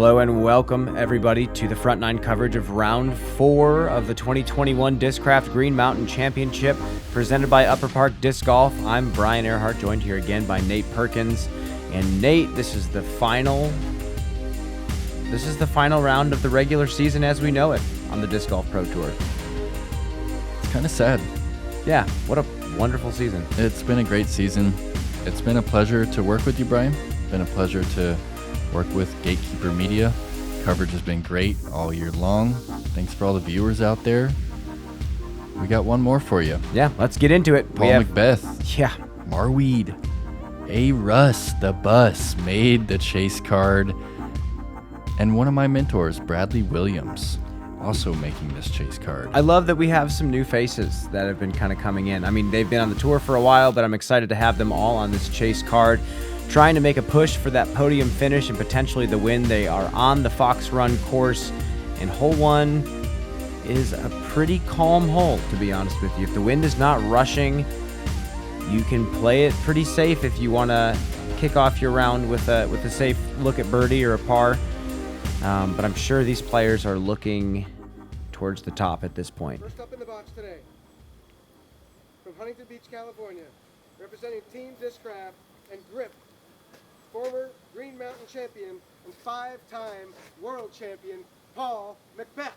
Hello and welcome everybody to the front nine coverage of round 4 of the 2021 Discraft Green Mountain Championship presented by Upper Park Disc Golf. I'm Brian Earhart, joined here again by Nate Perkins. And Nate, this is the final round of the regular season as we know it on the Disc Golf Pro Tour. It's kind of sad. Yeah, what a wonderful season. It's been a great season. It's been a pleasure to work with you, Brian. It's been a pleasure to work with Gatekeeper Media. Coverage has been great all year long. Thanks for all the viewers out there. We got one more for you. Yeah, let's get into it. McBeth. Yeah. Marwede. A. Russ, the bus, made the chase card. And one of my mentors, Bradley Williams, also making this chase card. I love that we have some new faces that have been kind of coming in. I mean, they've been on the tour for a while, but I'm excited to have them all on this chase card, trying to make a push for that podium finish and potentially the win. They are on the Fox Run course, and hole 1 is a pretty calm hole, to be honest with you. If the wind is not rushing, you can play it pretty safe if you want to kick off your round with a safe look at birdie or a par. But I'm sure these players are looking towards the top at this point. First up in the box today, from Huntington Beach, California, representing Team Discraft and Grip, former Green Mountain champion and 5-time world champion, Paul McBeth.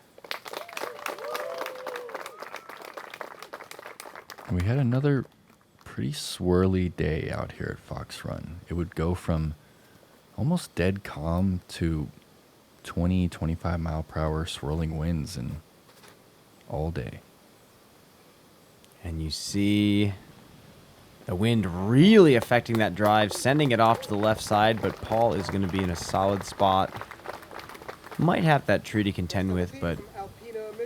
We had another pretty swirly day out here at Fox Run. It would go from almost dead calm to 20, 25 mile per hour swirling winds and all day. And you see the wind really affecting that drive, sending it off to the left side, but Paul is going to be in a solid spot. Might have that tree to contend with, but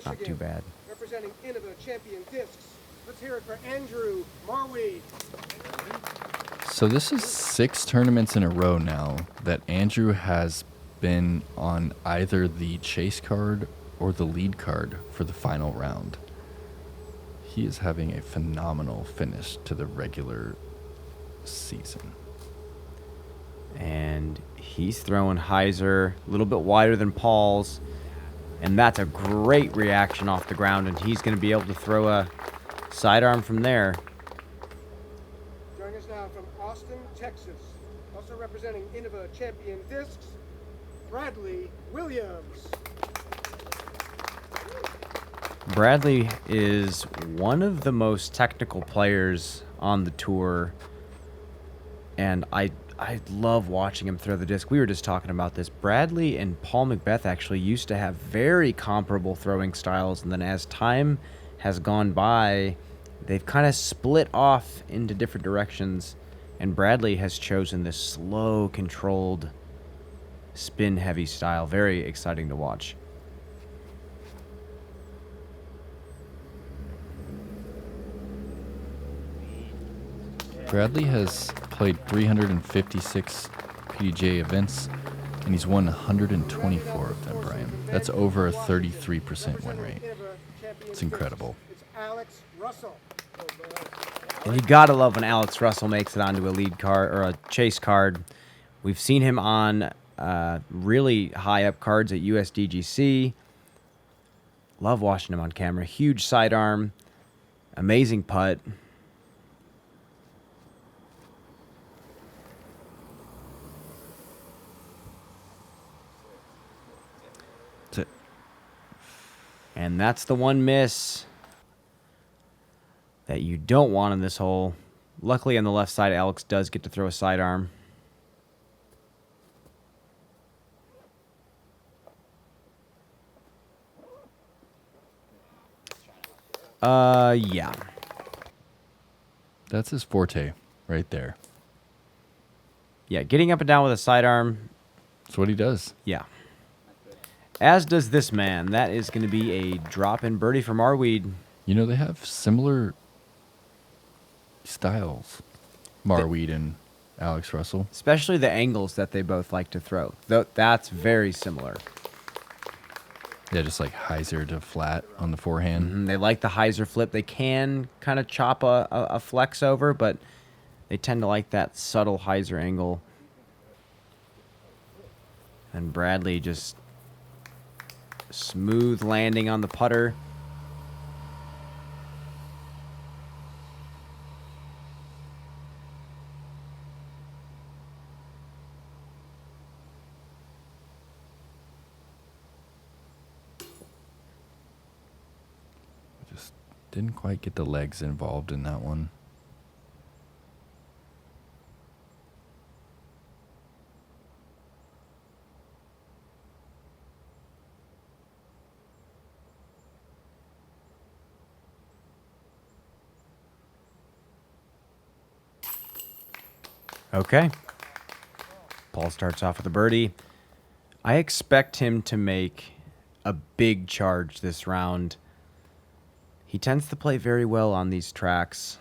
not too bad. Representing Innova champion discs, let's hear it for Andrew Marwede. So this is 6 tournaments in a row now that Andrew has been on either the chase card or the lead card for the final round. He is having a phenomenal finish to the regular season. And he's throwing hyzer a little bit wider than Paul's, and that's a great reaction off the ground, and he's going to be able to throw a sidearm from there. Joining us now from Austin, Texas, also representing Innova champion discs, Bradley Williams. Bradley is one of the most technical players on the tour, and I love watching him throw the disc. We were just talking about this. Bradley and Paul McBeth actually used to have very comparable throwing styles, and then as time has gone by, they've kind of split off into different directions, and Bradley has chosen this slow, controlled, spin-heavy style. Very exciting to watch. Bradley has played 356 Pdga events, and he's won 124 of them, Brian. That's over a 33% win rate. It's incredible. It's Alex Russell. And you gotta love when Alex Russell makes it onto a lead card or a chase card. We've seen him on really high up cards at USDGC. Love watching him on camera. Huge sidearm, amazing putt. And that's the one miss that you don't want in this hole. Luckily on the left side, Alex does get to throw a sidearm. Yeah. That's his forte right there. Yeah, getting up and down with a sidearm. That's what he does. Yeah. As does this man. That is going to be a drop-in birdie for Marwede. You know, they have similar styles, Marwede and Alex Russell. Especially the angles that they both like to throw. That's very similar. Yeah, just like hyzer to flat on the forehand. Mm-hmm. They like the hyzer flip. They can kind of chop a flex over, but they tend to like that subtle hyzer angle. And Bradley just smooth landing on the putter. Just didn't quite get the legs involved in that one. Okay. Paul starts off with a birdie. I expect him to make a big charge this round. He tends to play very well on these tracks.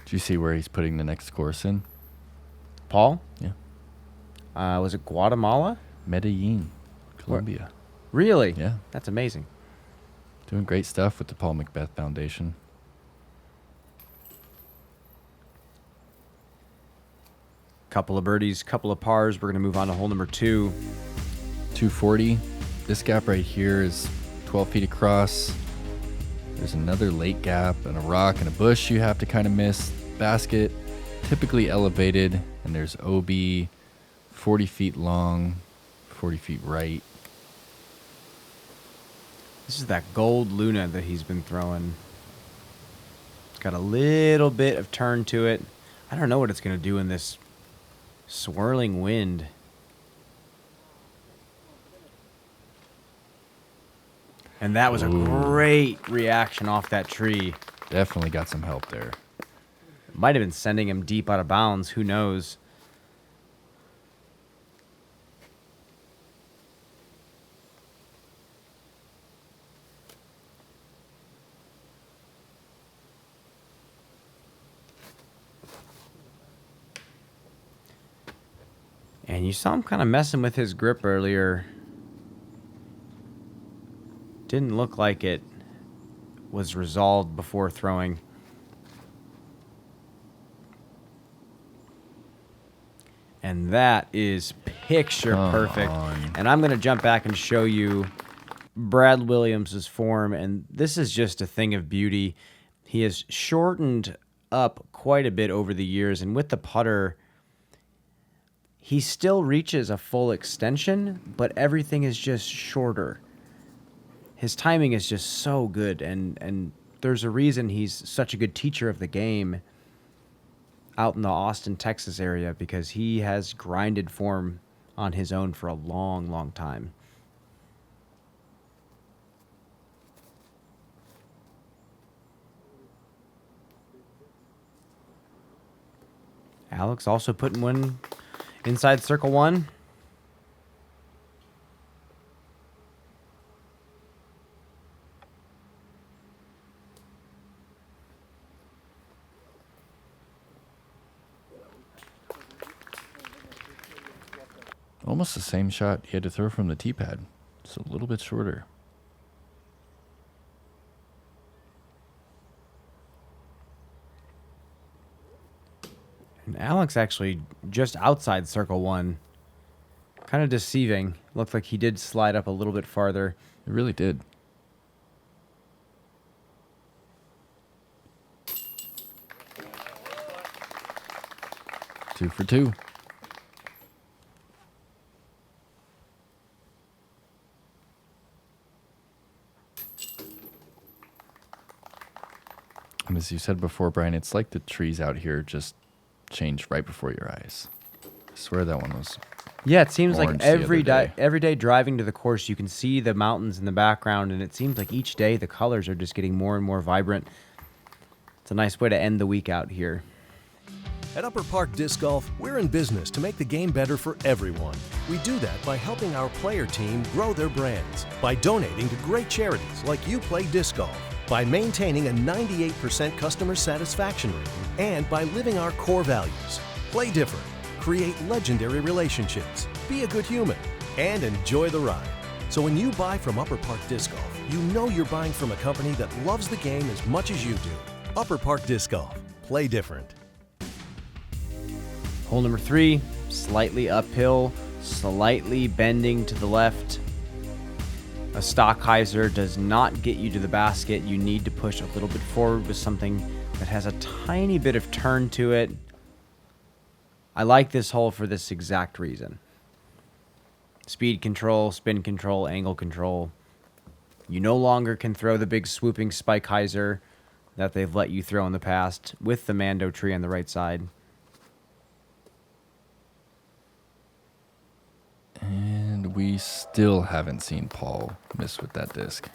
Do you see where he's putting the next course in? Paul? Yeah. Was it Guatemala? Medellin, Colombia. Really? Yeah. That's amazing. Doing great stuff with the Paul McBeth Foundation. Couple of birdies, couple of pars. We're going to move on to hole number 2. 240. This gap right here is 12 feet across. There's another lake gap and a rock and a bush you have to kind of miss. Basket, typically elevated, and there's OB, 40 feet long, 40 feet right. This is that gold Luna that he's been throwing. It's got a little bit of turn to it. I don't know what it's going to do in this swirling wind. And that was a great reaction off that tree. Definitely got some help there. Might have been sending him deep out of bounds. Who knows? And you saw him kind of messing with his grip earlier. Didn't look like it was resolved before throwing. And that is picture perfect. And I'm going to jump back and show you Brad Williams' form. And this is just a thing of beauty. He has shortened up quite a bit over the years. And with the putter, he still reaches a full extension, but everything is just shorter. His timing is just so good, and there's a reason he's such a good teacher of the game out in the Austin, Texas area, because he has grinded form on his own for a long, long time. Alex also putting one inside circle 1. Almost the same shot he had to throw from the tee pad. It's a little bit shorter. And Alex actually just outside circle 1. Kind of deceiving. Looked like he did slide up a little bit farther. It really did. Two for two. And as you said before, Brian, it's like the trees out here just change right before your eyes. I swear that one was. Yeah, it seems like orange the other day. every day driving to the course, you can see the mountains in the background, and it seems like each day the colors are just getting more and more vibrant. It's a nice way to end the week out here. At Upper Park Disc Golf, we're in business to make the game better for everyone. We do that by helping our player team grow their brands, by donating to great charities like You Play Disc Golf, by maintaining a 98% customer satisfaction rating, and by living our core values. Play different, create legendary relationships, be a good human, and enjoy the ride. So when you buy from Upper Park Disc Golf, you know you're buying from a company that loves the game as much as you do. Upper Park Disc Golf. Play different. Hole number 3, slightly uphill, slightly bending to the left. A stock hyzer does not get you to the basket. You need to push a little bit forward with something that has a tiny bit of turn to it. I like this hole for this exact reason. Speed control, spin control, angle control. You no longer can throw the big swooping spike hyzer that they've let you throw in the past with the Mando tree on the right side. And we still haven't seen Paul miss with that disc.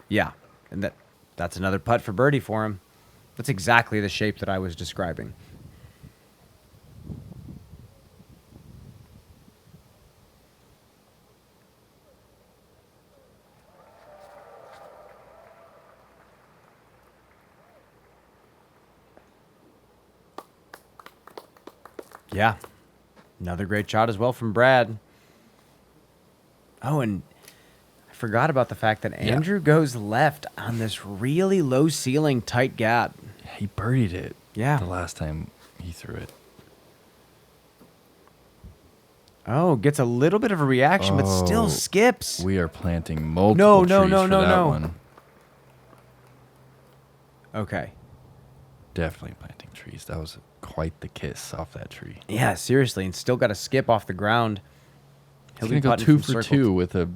Yeah, and that's another putt for birdie for him. That's exactly the shape that I was describing. Yeah, another great shot as well from Brad. Oh, and I forgot about the fact that Andrew goes left on this really low ceiling, tight gap. He birdied it. Yeah. The last time he threw it. Oh, gets a little bit of a reaction, but still skips. We are planting multiple trees for that one. Okay. Definitely planting trees. That was quite the kiss off that tree. Yeah, seriously, and still got to skip off the ground. He's going to go 2 for 2 with a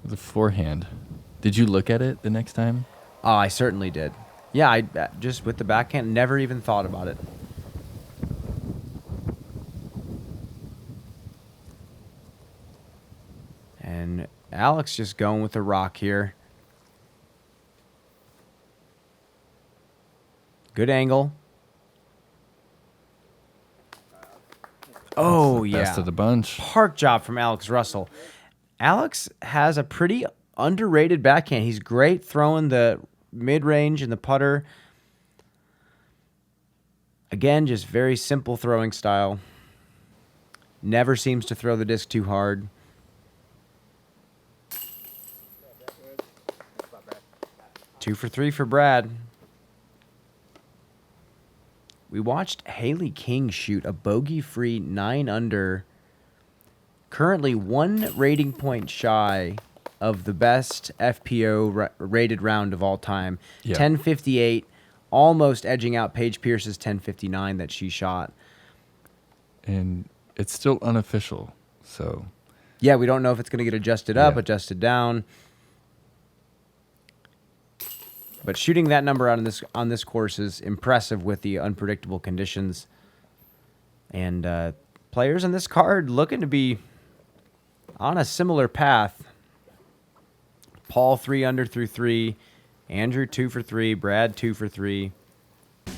with a forehand. Did you look at it the next time? Oh, I certainly did. Yeah, I just with the backhand, never even thought about it. And Alex just going with the rock here. Good angle. Oh, yeah. Best of the bunch. Park job from Alex Russell. Alex has a pretty underrated backhand. He's great throwing the mid-range and the putter. Again, just very simple throwing style. Never seems to throw the disc too hard. Two for 3 for Brad. We watched Haley King shoot a bogey-free 9 under, currently 1 rating point shy of the best FPO rated round of all time. Yeah. 1058, almost edging out Paige Pierce's 1059 that she shot. And it's still unofficial, so. Yeah, we don't know if it's going to get adjusted up, adjusted down. But shooting that number on this course is impressive with the unpredictable conditions. And players on this card looking to be on a similar path. Paul 3 under through 3. Andrew 2 for 3. Brad 2 for 3. All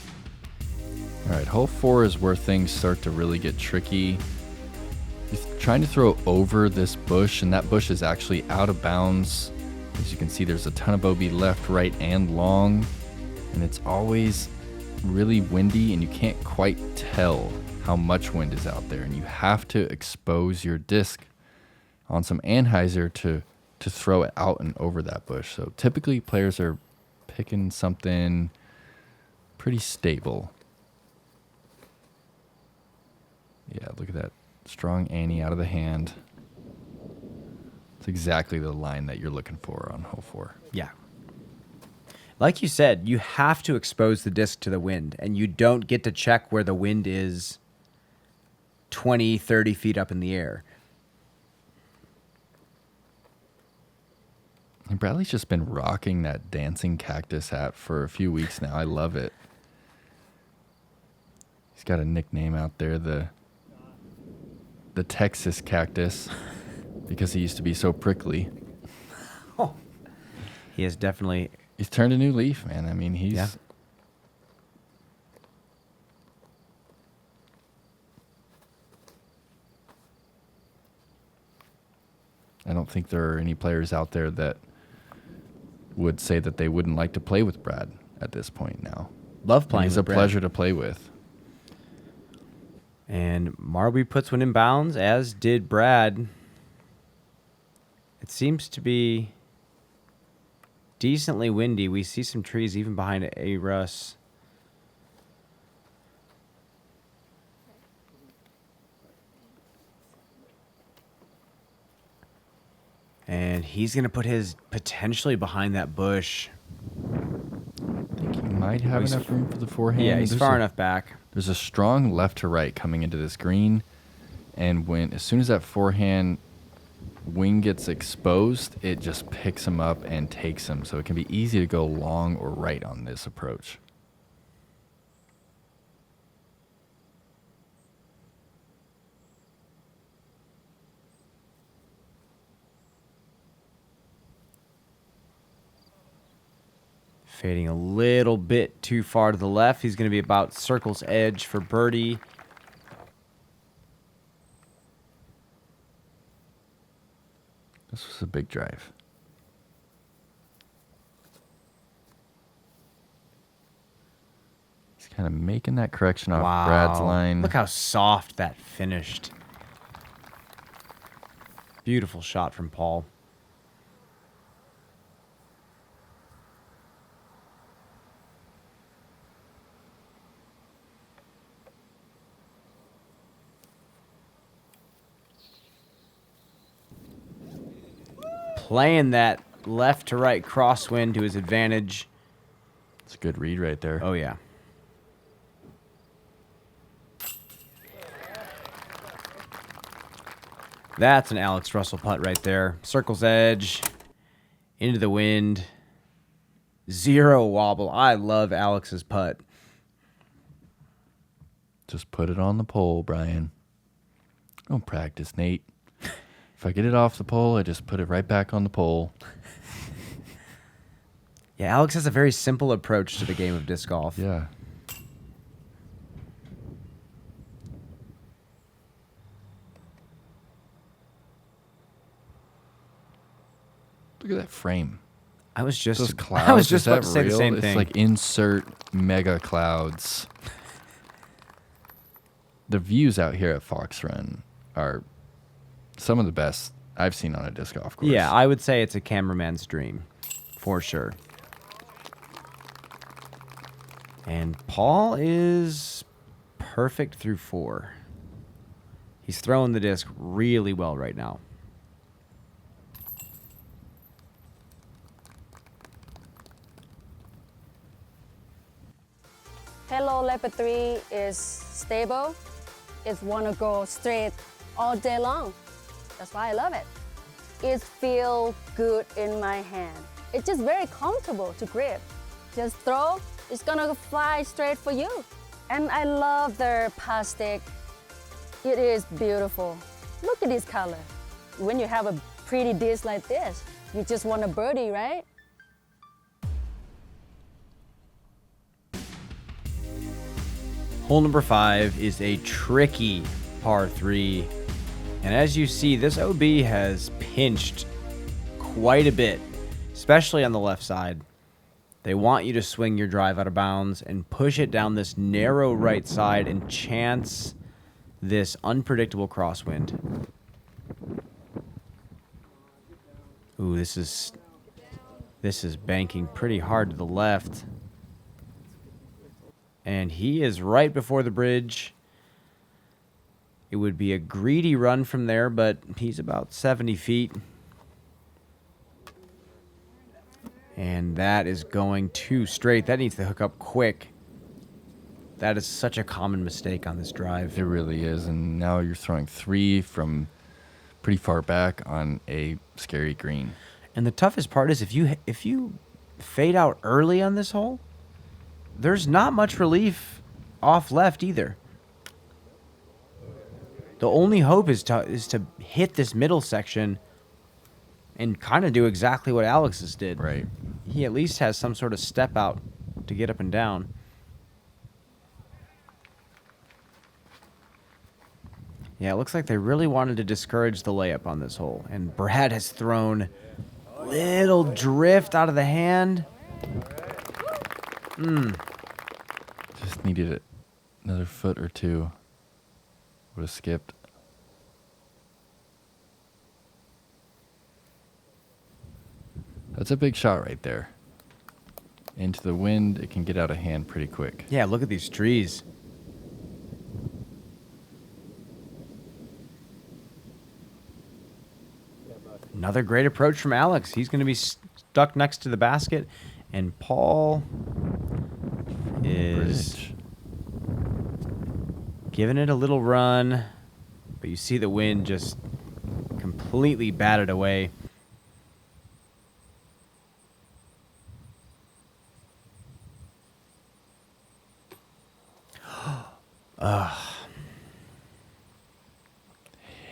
right, hole 4 is where things start to really get tricky. He's trying to throw over this bush, and that bush is actually out of bounds. As you can see, there's a ton of bogey left, right, and long. And it's always really windy, and you can't quite tell how much wind is out there. And you have to expose your disc on some anhyzer to throw it out and over that bush. So typically, players are picking something pretty stable. Yeah, look at that. Strong Annie out of the hand. It's exactly the line that you're looking for on hole 4. Yeah. Like you said, you have to expose the disc to the wind, and you don't get to check where the wind is 20, 30 feet up in the air. And Bradley's just been rocking that dancing cactus hat for a few weeks now. I love it. He's got a nickname out there, the Texas cactus, because he used to be so prickly. Oh, he has definitely. He's turned a new leaf, man. I mean, he's. Yeah. I don't think there are any players out there that would say that they wouldn't like to play with Brad at this point now. Love playing with Brad. He's a pleasure to play with. And Marwede puts one in bounds, as did Brad. It seems to be decently windy. We see some trees even behind A. Russ. And he's going to put his potentially behind that bush. I think he might have enough room for the forehand. Yeah, he's far enough back. There's a strong left to right coming into this green. And as soon as that forehand wing gets exposed, it just picks him up and takes him. So it can be easy to go long or right on this approach. Fading a little bit too far to the left. He's going to be about circle's edge for birdie. This was a big drive. He's kind of making that correction off Brad's line. Look how soft that finished. Beautiful shot from Paul. Playing that left to right crosswind to his advantage. It's a good read right there. Oh, yeah. That's an Alex Russell putt right there. Circle's edge. Into the wind. Zero wobble. I love Alex's putt. Just put it on the pole, Brian. Don't practice, Nate. If I get it off the pole, I just put it right back on the pole. Yeah, Alex has a very simple approach to the game of disc golf. Yeah. Look Look at that frame. I was just Those clouds, I was just is about that to say the real? same It's thing. like insert mega clouds. The views out here at Fox Run are some of the best I've seen on a disc golf course. Yeah, I would say it's a cameraman's dream, for sure. And Paul is perfect through 4. He's throwing the disc really well right now. Hello Leopard 3 is stable. It want to go straight all day long. That's why I love it. It feels good in my hand. It's just very comfortable to grip. Just throw, it's gonna fly straight for you. And I love their plastic. It is beautiful. Look at this color. When you have a pretty disc like this, you just want a birdie, right? Hole number 5 is a tricky par 3. And as you see, this OB has pinched quite a bit, especially on the left side. They want you to swing your drive out of bounds and push it down this narrow right side and chance this unpredictable crosswind. Ooh, this is banking pretty hard to the left. And he is right before the bridge. It would be a greedy run from there, but he's about 70 feet. And that is going too straight. That needs to hook up quick. That is such a common mistake on this drive. It really is. And now you're throwing 3 from pretty far back on a scary green. And the toughest part is if you fade out early on this hole, there's not much relief off left either. The only hope is to hit this middle section and kind of do exactly what Alex's did. Right. He at least has some sort of step out to get up and down. Yeah, it looks like they really wanted to discourage the layup on this hole. And Brad has thrown little drift out of the hand. Just needed it. Another foot or two. Would have skipped. That's a big shot right there. Into the wind, it can get out of hand pretty quick. Yeah, look at these trees. Another great approach from Alex. He's going to be stuck next to the basket, and Paul is Bridge. giving it a little run, but you see the wind just completely batted away.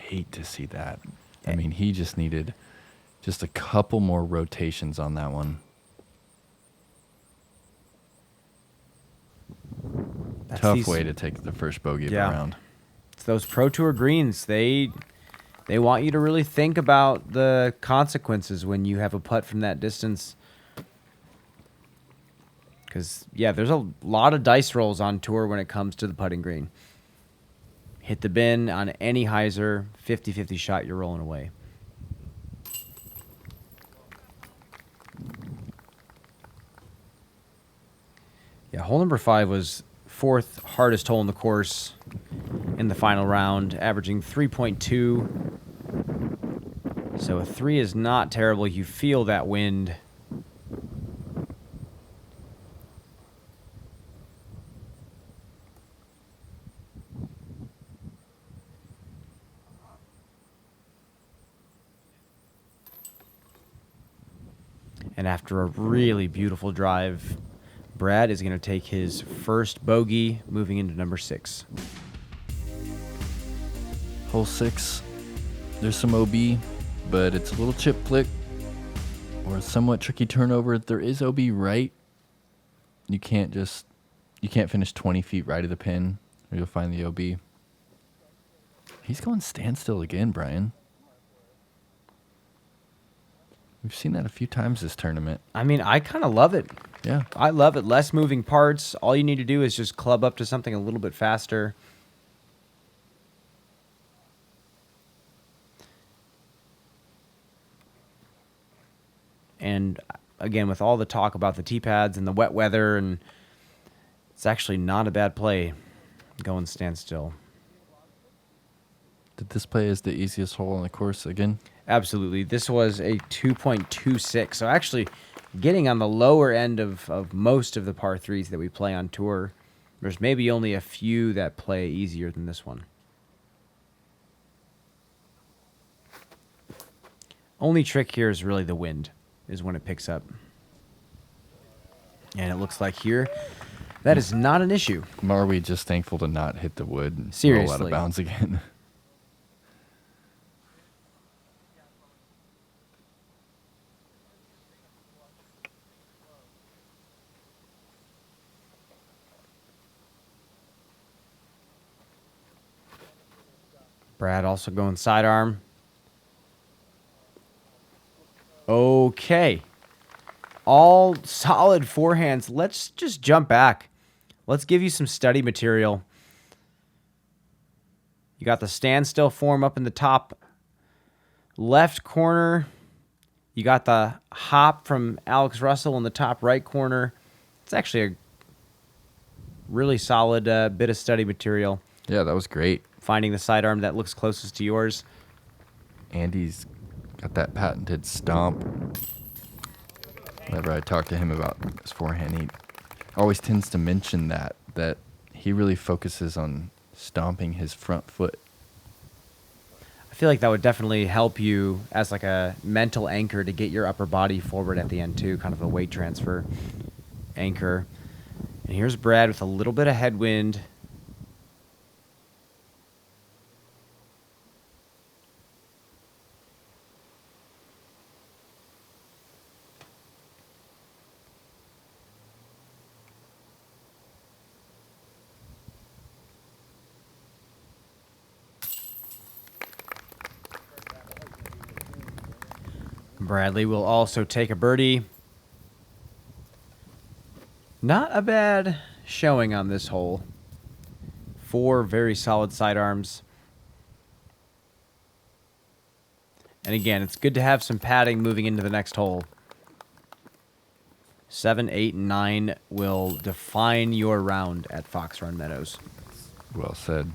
Hate to see that. I mean, he just needed just a couple more rotations on that one. That's Tough these- way to take the first bogey of the Yeah. round. It's those Pro Tour greens. They want you to really think about the consequences when you have a putt from that distance. Because, yeah, there's a lot of dice rolls on tour when it comes to the putting green. Hit the bin on any hyzer, 50-50 shot, you're rolling away. Yeah, hole number 5 was 4th hardest hole in the course in the final round, averaging 3.2. So a 3 is not terrible. You feel that wind. And after a really beautiful drive, Brad is going to take his first bogey, moving into number 6. Hole 6, there's some OB, but it's a little chip flick or a somewhat tricky turnover. There is OB right. You can't finish 20 feet right of the pin or you'll find the OB. He's going standstill again, Brian. We've seen that a few times this tournament. I mean, I kind of love it. Yeah. I love it. Less moving parts. All you need to do is just club up to something a little bit faster. And again, with all the talk about the tee pads and the wet weather, and it's actually not a bad play going standstill. Did this play as the easiest hole on the course again? Absolutely. This was a 2.26. So actually getting on the lower end of most of the par 3s that we play on tour. There's maybe only a few that play easier than this one. Only trick here is really the wind, is when it picks up. And it looks like here, that is not an issue. Marwede just thankful to not hit the wood and roll out Seriously. of bounds again. Brad also going sidearm. Okay. All solid forehands. Let's just jump back. Let's give you some study material. You got the standstill form up in the top left corner. You got the hop from Alex Russell in the top right corner. It's actually a really solid bit of study material. Yeah, that was great. Finding the sidearm that looks closest to yours. Andy's got that patented stomp. Whenever I talk to him about his forehand, he always tends to mention that he really focuses on stomping his front foot. I feel like that would definitely help you as like a mental anchor to get your upper body forward at the end too, kind of a weight transfer anchor. And here's Brad with a little bit of headwind. Bradley will also take a birdie. Not a bad showing on this hole. 4 very solid sidearms. And again, it's good to have some padding moving into the next hole. 7, 8, and 9 will define your round at Fox Run Meadows. Well said.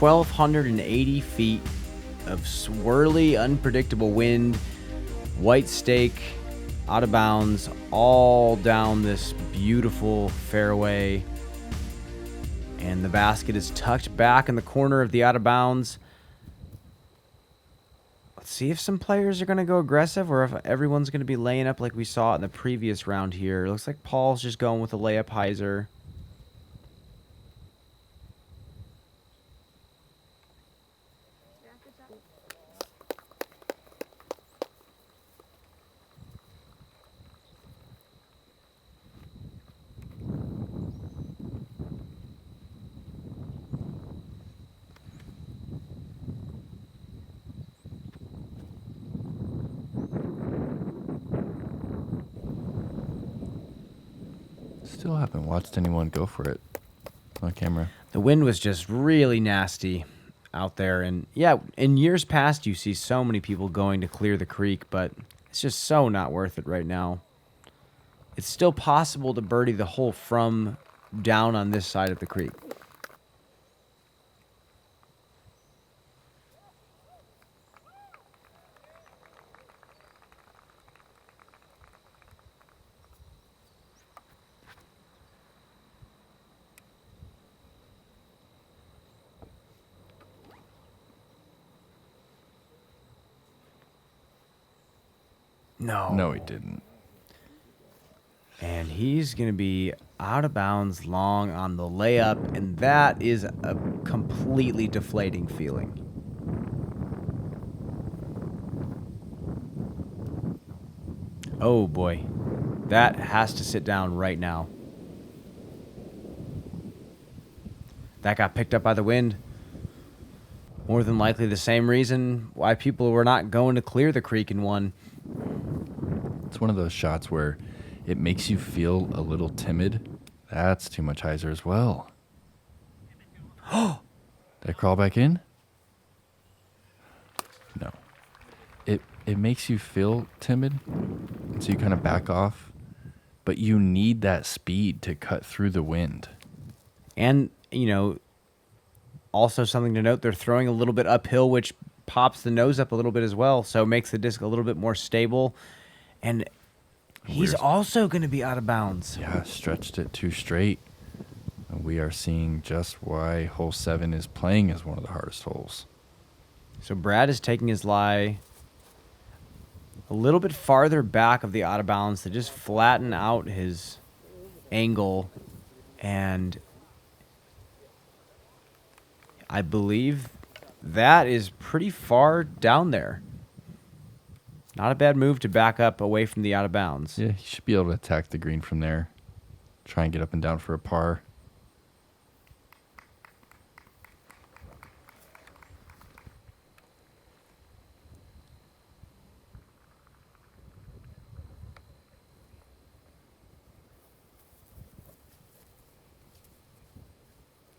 1,280 feet of swirly, unpredictable wind, white stake, out of bounds, all down this beautiful fairway. And the basket is tucked back in the corner of the out of bounds. Let's see if some players are going to go aggressive or if everyone's going to be laying up like we saw in the previous round here. It looks like Paul's just going with a layup hyzer. Still haven't watched anyone go for it on camera. The wind was just really nasty out there. And yeah, in years past, you see so many people going to clear the creek, but it's just so not worth it right now. It's still possible to birdie the hole from down on this side of the creek. No, he didn't. And he's going to be out of bounds long on the layup, and that is a completely deflating feeling. Oh boy, that has to sit down right now. That got picked up by the wind. More than likely the same reason why people were not going to clear the creek in one. It's one of those shots where it makes you feel a little timid. That's too much hyzer as well. Did I crawl back in? No. It makes you feel timid, so you kind of back off, but you need that speed to cut through the wind. And, you know, also something to note, they're throwing a little bit uphill, which pops the nose up a little bit as well, so it makes the disc a little bit more stable. And he's also going to be out of bounds. Yeah, stretched it too straight. And we are seeing just why hole 7 is playing as one of the hardest holes. So Brad is taking his lie a little bit farther back of the out of bounds to just flatten out his angle. And I believe that is pretty far down there. Not a bad move to back up away from the out of bounds. Yeah, he should be able to attack the green from there. Try and get up and down for a par.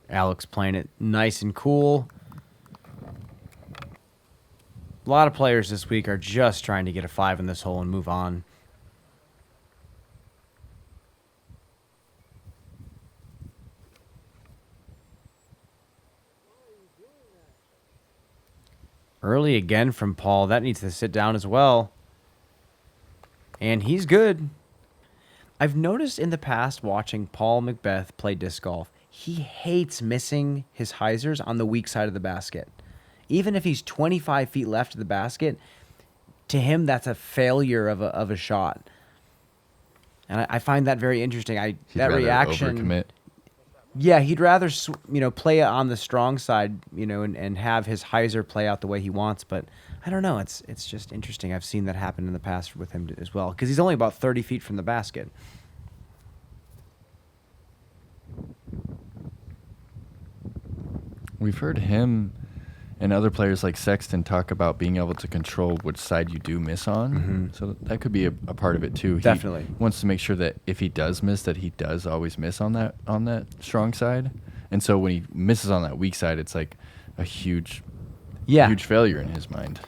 Alex playing it nice and cool. A lot of players this week are just trying to get a 5 in this hole and move on. Early again from Paul. That needs to sit down as well. And he's good. I've noticed in the past watching Paul McBeth play disc golf, he hates missing his hyzers on the weak side of the basket. Even if he's 25 feet left of the basket, to him, that's a failure of a shot. And I find that very interesting. That reaction. Overcommit. Yeah, he'd rather play it on the strong side, and have his hyzer play out the way he wants. But I don't know. It's just interesting. I've seen that happen in the past with him as well, because he's only about 30 feet from the basket. We've heard him and other players like Sexton talk about being able to control which side you do miss on. Mm-hmm. So that could be a part of it too. Definitely. He wants to make sure that if he does miss, that he does always miss on that strong side. And so when he misses on that weak side, it's like a huge failure in his mind.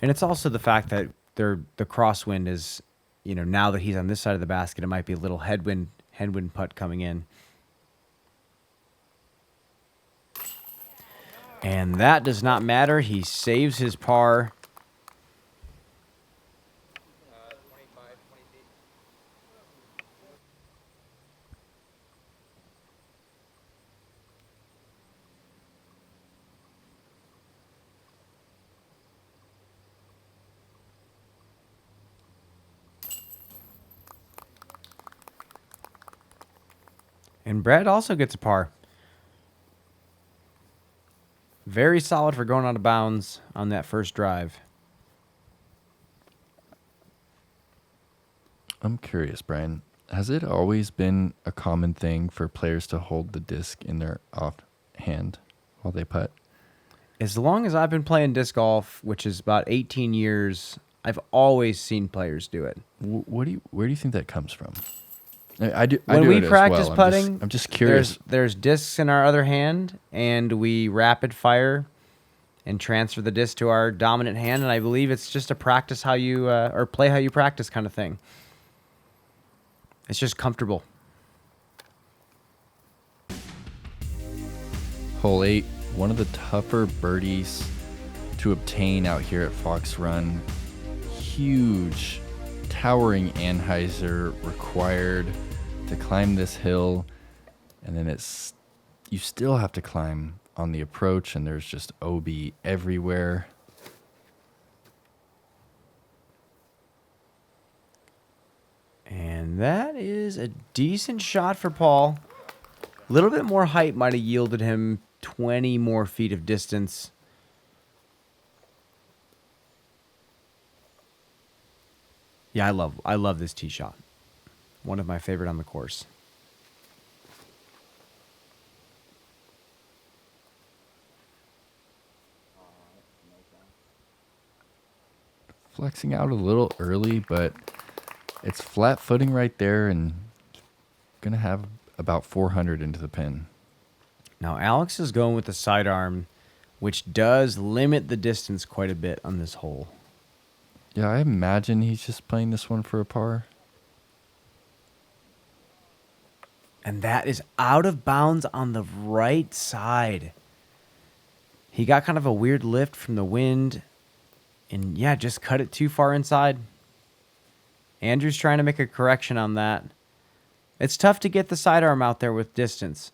And it's also the fact that the crosswind is, now that he's on this side of the basket, it might be a little headwind putt coming in. And that does not matter. He saves his par. And Brad also gets a par. Very solid for going out of bounds on that first drive. I'm curious, Brian. Has it always been a common thing for players to hold the disc in their off hand while they putt? As long as I've been playing disc golf, which is about 18 years, I've always seen players do it. Where do you think that comes from? I do. When I do we it as practice well. putting, I'm just curious. There's discs in our other hand, and we rapid fire and transfer the disc to our dominant hand. And I believe it's just a practice how you or play how you practice kind of thing. It's just comfortable. Hole 8, one of the tougher birdies to obtain out here at Fox Run. Huge, towering anhyzer required to climb this hill, and then you still have to climb on the approach, and there's just OB everywhere. And that is a decent shot for Paul. A little bit more height might have yielded him 20 more feet of distance. Yeah, I love this tee shot. One of my favorite on the course. Flexing out a little early, but it's flat footing right there and gonna have about 400 into the pin. Now Alex is going with the sidearm, which does limit the distance quite a bit on this hole. Yeah, I imagine he's just playing this one for a par. And that is out of bounds on the right side. He got kind of a weird lift from the wind. And yeah, just cut it too far inside. Andrew's trying to make a correction on that. It's tough to get the sidearm out there with distance.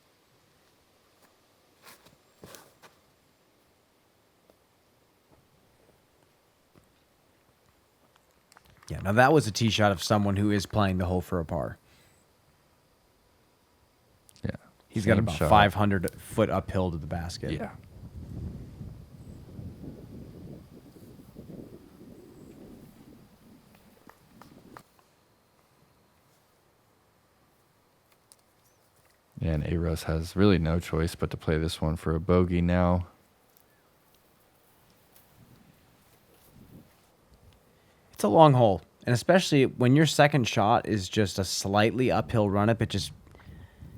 Yeah, now that was a tee shot of someone who is playing the hole for a par. Yeah. He's got Same about shot. 500 foot uphill to the basket. Yeah. And A-Russ has really no choice but to play this one for a bogey now. It's a long hole, and especially when your second shot is just a slightly uphill run-up, it just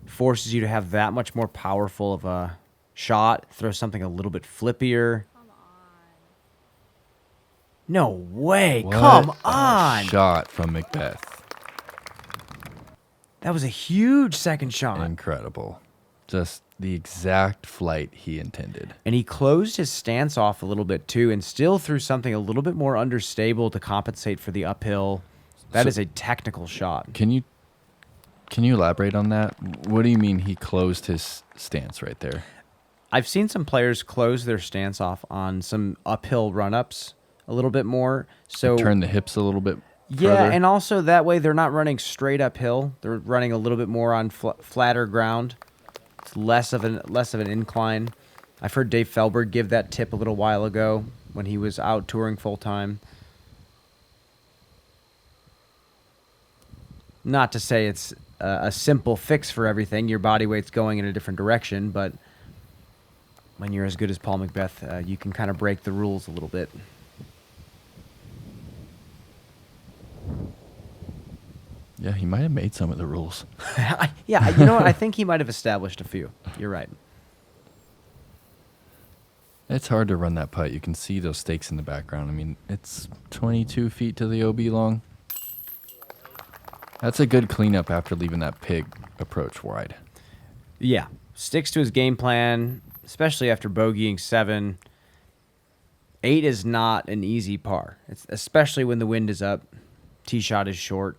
forces you to have that much more powerful of a shot, throw something a little bit flippier. No way. What Come a on. shot from McBeth. That was a huge second shot. Incredible. Just the exact flight he intended. And he closed his stance off a little bit too and still threw something a little bit more understable to compensate for the uphill. That is a technical shot. Can you elaborate on that? What do you mean he closed his stance right there? I've seen some players close their stance off on some uphill run-ups a little bit more. So Turn the hips a little bit yeah, further? and also that way they're not running straight uphill. They're running a little bit more on flatter ground. It's less of an incline. I've heard Dave Felberg give that tip a little while ago when he was out touring full time. Not to say it's a simple fix for everything. Your body weight's going in a different direction, but when you're as good as Paul McBeth, you can kind of break the rules a little bit. Yeah, he might have made some of the rules. Yeah, you know what? I think he might have established a few. You're right. It's hard to run that putt. You can see those stakes in the background. I mean, it's 22 feet to the OB long. That's a good cleanup after leaving that pig approach wide. Yeah, sticks to his game plan. especially after bogeying 7. 8 is not an easy par, especially when the wind is up. Tee shot is short.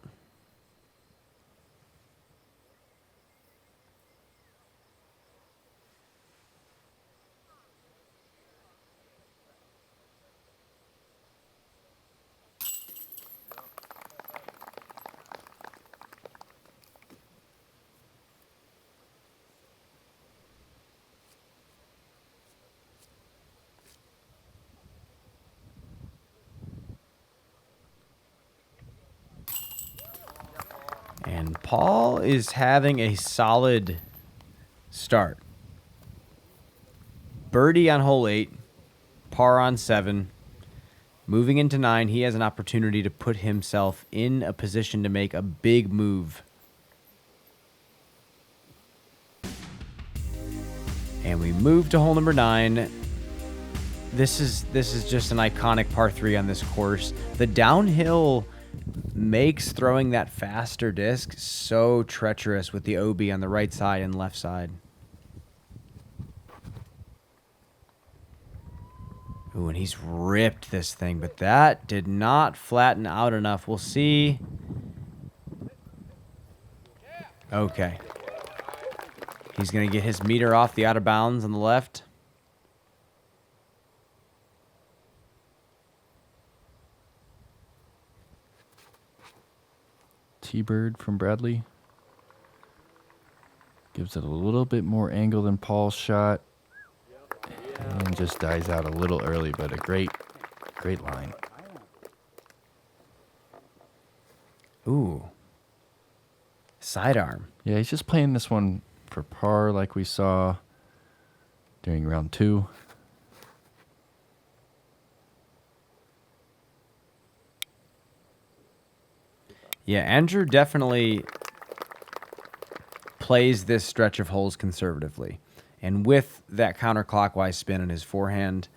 And Paul is having a solid start. Birdie on hole 8, par on 7. Moving into 9, he has an opportunity to put himself in a position to make a big move. And we move to hole number 9. This is just an iconic par 3 on this course. The downhill makes throwing that faster disc so treacherous with the OB on the right side and left side. Ooh, and he's ripped this thing, but that did not flatten out enough. We'll see. Okay. He's going to get his meter off the out of bounds on the left. T-Bird from Bradley. Gives it a little bit more angle than Paul's shot. And just dies out a little early, but a great line. Ooh. Sidearm. Yeah, he's just playing this one for par like we saw during round 2. Yeah, Andrew definitely plays this stretch of holes conservatively. And with that counterclockwise spin in his forehand,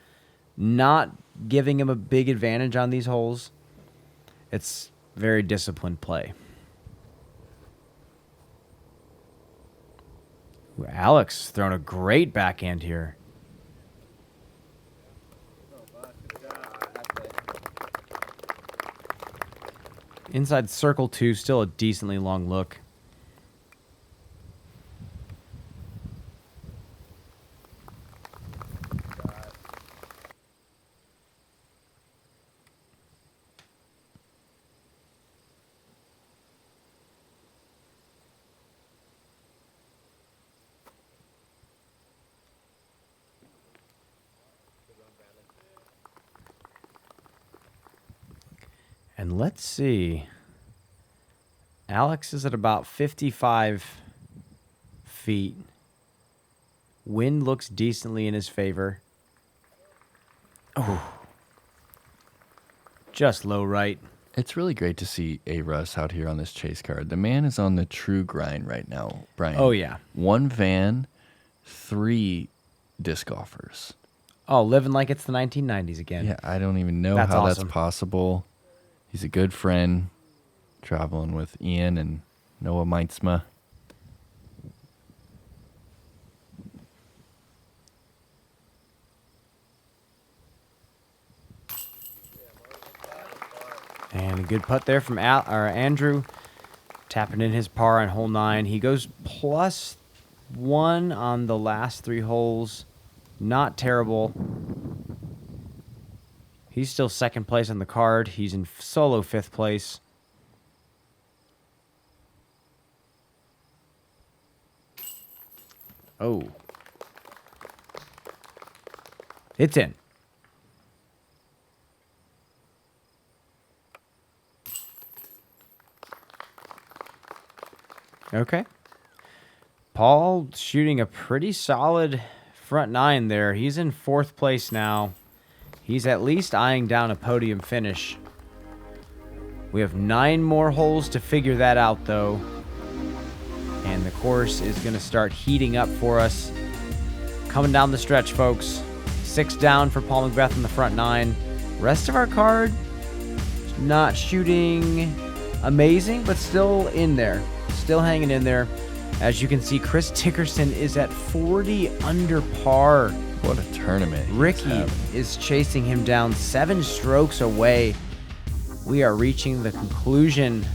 not giving him a big advantage on these holes, it's very disciplined play. Ooh, Alex throwing a great backhand here. Inside circle 2, still a decently long look. And let's see. Alex is at about 55 feet. Wind looks decently in his favor. Oh. Just low right. It's really great to see A. Russ out here on this chase card. The man is on the true grind right now, Brian. Oh, yeah. 1 van, 3 disc golfers. Oh, living like it's the 1990s again. Yeah, I don't even know That's how awesome. that's possible. He's a good friend, traveling with Ian and Noah Meitzma. And a good putt there from Andrew. Tapping in his par on hole 9. He goes +1 on the last 3 holes. Not terrible. He's still second place on the card. He's in solo 5th place. Oh. It's in. Okay. Paul shooting a pretty solid front 9 there. He's in 4th place now. He's at least eyeing down a podium finish. We have 9 more holes to figure that out, though. And the course is going to start heating up for us. Coming down the stretch, folks. 6 down for Paul McBeth in the front 9. Rest of our card, not shooting amazing, but still in there. Still hanging in there. As you can see, Chris Dickerson is at 40 under par. What a tournament. he's Ricky having. is chasing him down 7 strokes away. We are reaching the conclusion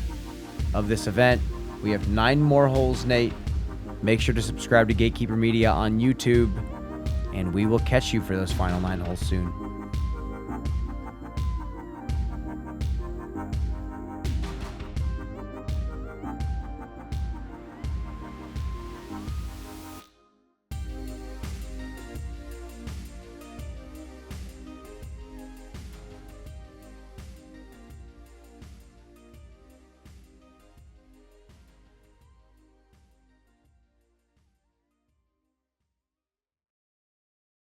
of this event. We have 9 more holes, Nate. Make sure to subscribe to Gatekeeper Media on YouTube, and we will catch you for those final 9 holes soon.